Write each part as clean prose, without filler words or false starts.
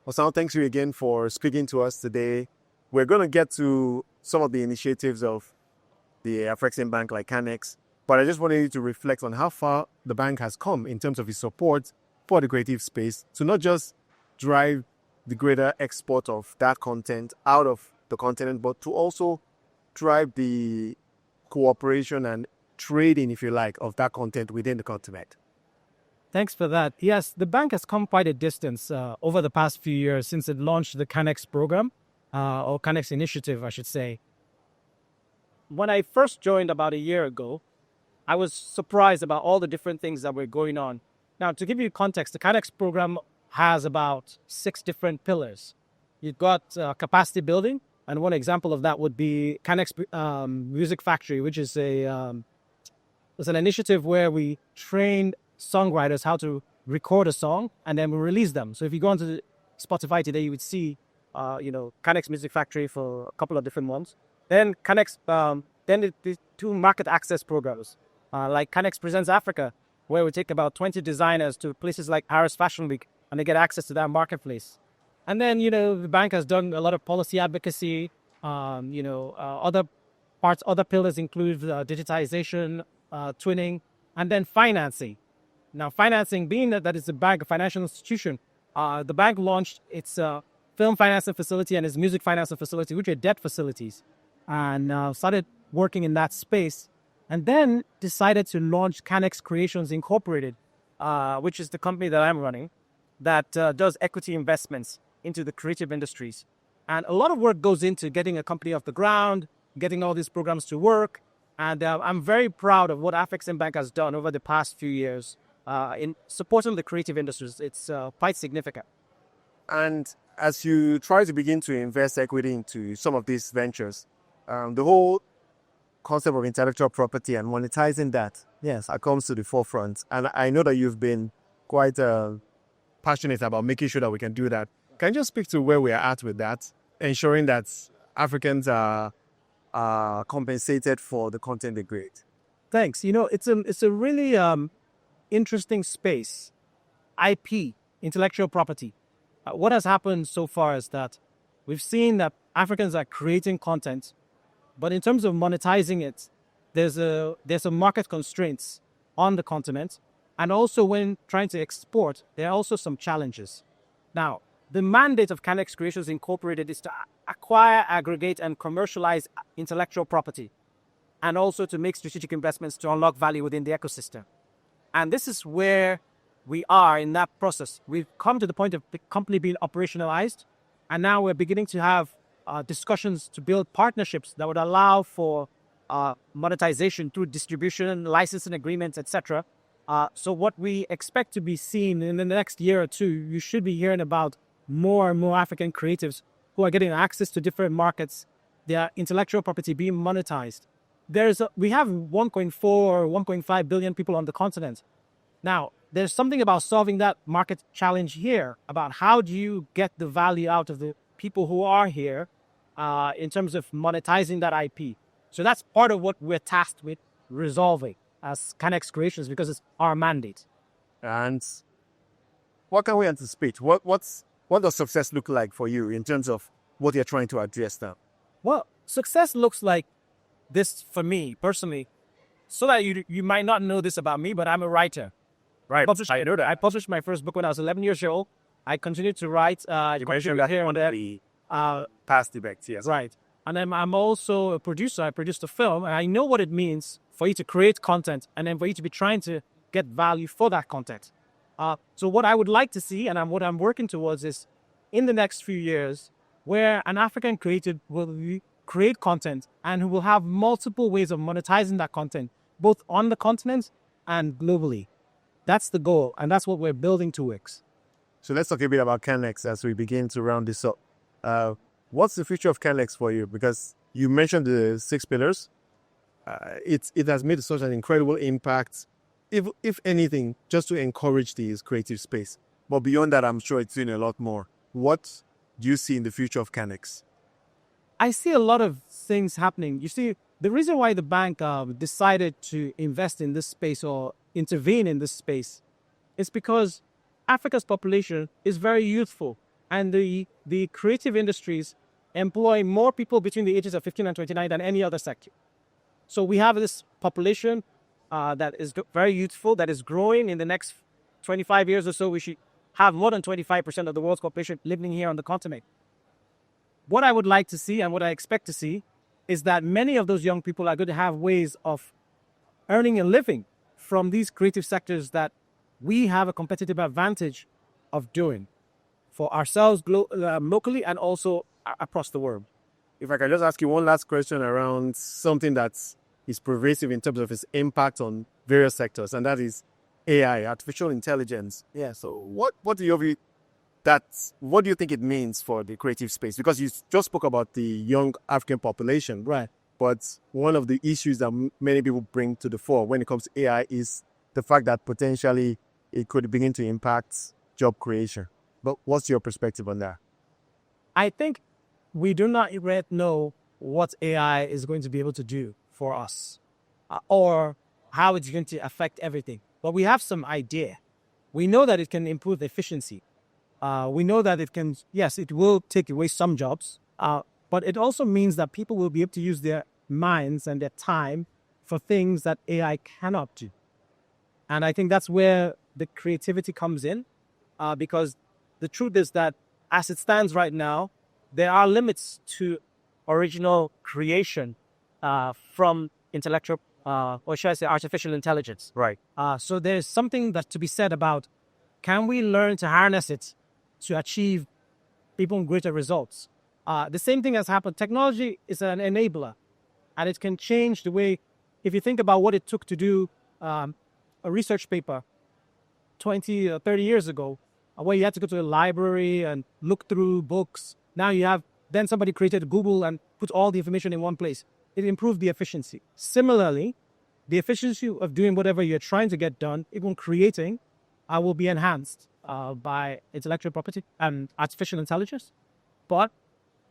Osahon, thanks you again for speaking to us today. We're going to get to some of the initiatives of the Afreximbank like CANEX, but I just wanted you to reflect on how far the bank has come in terms of its support for the creative space to not just drive the greater export of that content out of the continent, but to also drive the cooperation and trading, if you like, of that content within the continent. Thanks for that. Yes, the bank has come quite a distance over the past few years since it launched the CANEX program, or CANEX initiative, I should say. When I first joined about a year ago, I was surprised about all the different things that were going on. Now, to give you context, the CANEX program has about 6 different pillars. You've got capacity building, and one example of that would be CANEX Music Factory, which is an initiative where we train songwriters how to record a song and then we release them. So if you go onto Spotify today, you would see, CANEX Music Factory for a couple of different ones. Then CANEX, then the 2 market access programs, like CANEX Presents Africa, where we take about 20 designers to places like Paris Fashion Week, and they get access to that marketplace. And then, the bank has done a lot of policy advocacy. Other pillars include digitization, twinning, and then financing. Now, financing, being that it's a bank, a financial institution, the bank launched its film financing facility and its music financing facility, which are debt facilities, and started working in that space, and then decided to launch CANEX Creations Inc, which is the company that I'm running, that does equity investments into the creative industries. And a lot of work goes into getting a company off the ground, getting all these programs to work, and I'm very proud of what Afreximbank has done over the past few years in supporting the creative industries. It's quite significant. And as you try to begin to invest equity into some of these ventures, the whole concept of intellectual property and monetizing that, yes, it comes to the forefront. And I know that you've been quite passionate about making sure that we can do that. Can you just speak to where we are at with that, ensuring that Africans are compensated for the content they create? Thanks. It's a really interesting space. IP, intellectual property. What has happened so far is that we've seen that Africans are creating content, but in terms of monetizing it, there's some market constraints on the continent, and also when trying to export, there are also some challenges. Now, the mandate of CANEX Creations Incorporated is to acquire, aggregate, and commercialize intellectual property, and also to make strategic investments to unlock value within the ecosystem. And this is where we are in that process. We've come to the point of the company being operationalized, and now we're beginning to have discussions to build partnerships that would allow for monetization through distribution, licensing agreements, etc. So what we expect to be seen in the next year or two, you should be hearing about more and more African creatives who are getting access to different markets, their intellectual property being monetized. We have 1.4 or 1.5 billion people on the continent. Now, there's something about solving that market challenge here, about how do you get the value out of the people who are here in terms of monetizing that IP. So that's part of what we're tasked with resolving as CANEX Creations, because it's our mandate. And what can we anticipate? What does success look like for you in terms of what you're trying to address now? Well, success looks like this for me personally, so that you might not know this about me, but I'm a writer. Right. I know that. I published my first book when I was 11 years old. I continued to write. You mentioned that here on the past debates, yes. Right. And then I'm also a producer. I produced a film, and I know what it means for you to create content and then for you to be trying to get value for that content. So what I would like to see, and what I'm working towards, is in the next few years, where an African creative will create content and who will have multiple ways of monetizing that content, both on the continent and globally. That's the goal, and that's what we're building towards. So let's talk a bit about CANEX as we begin to round this up. What's the future of CANEX for you? Because you mentioned the 6 pillars. It has made such an incredible impact, if anything, just to encourage this creative space. But beyond that, I'm sure it's doing a lot more. What do you see in the future of CANEX? I see a lot of things happening. You see, the reason why the bank decided to invest in this space or intervene in this space is because Africa's population is very youthful. And the creative industries employ more people between the ages of 15 and 29 than any other sector. So we have this population that is very youthful, that is growing. In the next 25 years or so, we should have more than 25% of the world's population living here on the continent. What I would like to see and what I expect to see is that many of those young people are going to have ways of earning a living from these creative sectors that we have a competitive advantage of doing for ourselves locally and also across the world. If I can just ask you one last question around something that is pervasive in terms of its impact on various sectors, and that is AI, artificial intelligence. Yeah. So what do you think it means for the creative space? Because you just spoke about the young African population, Right. but one of the issues that many people bring to the fore when it comes to AI is the fact that potentially it could begin to impact job creation. But what's your perspective on that? I think we do not yet know what AI is going to be able to do for us or how it's going to affect everything. But we have some idea. We know that it can improve efficiency. We know that it can, yes, it will take away some jobs, but it also means that people will be able to use their minds and their time for things that AI cannot do. And I think that's where the creativity comes in, because the truth is that as it stands right now, there are limits to original creation from intellectual, or should I say artificial intelligence. Right. So there's something that to be said about, can we learn to harness it to achieve even greater results? The same thing has happened. Technology is an enabler, and it can change the way, if you think about what it took to do a research paper 20 or 30 years ago, where you had to go to a library and look through books. Now then somebody created Google and put all the information in one place. It improved the efficiency. Similarly, the efficiency of doing whatever you're trying to get done, even creating, will be enhanced by intellectual property and artificial intelligence. But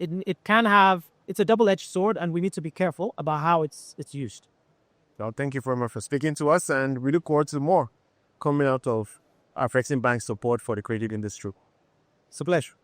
it's a double-edged sword, and we need to be careful about how it's used. Well, thank you very much for speaking to us, and we look forward to more coming out of Afreximbank support for the creative industry. It's a pleasure.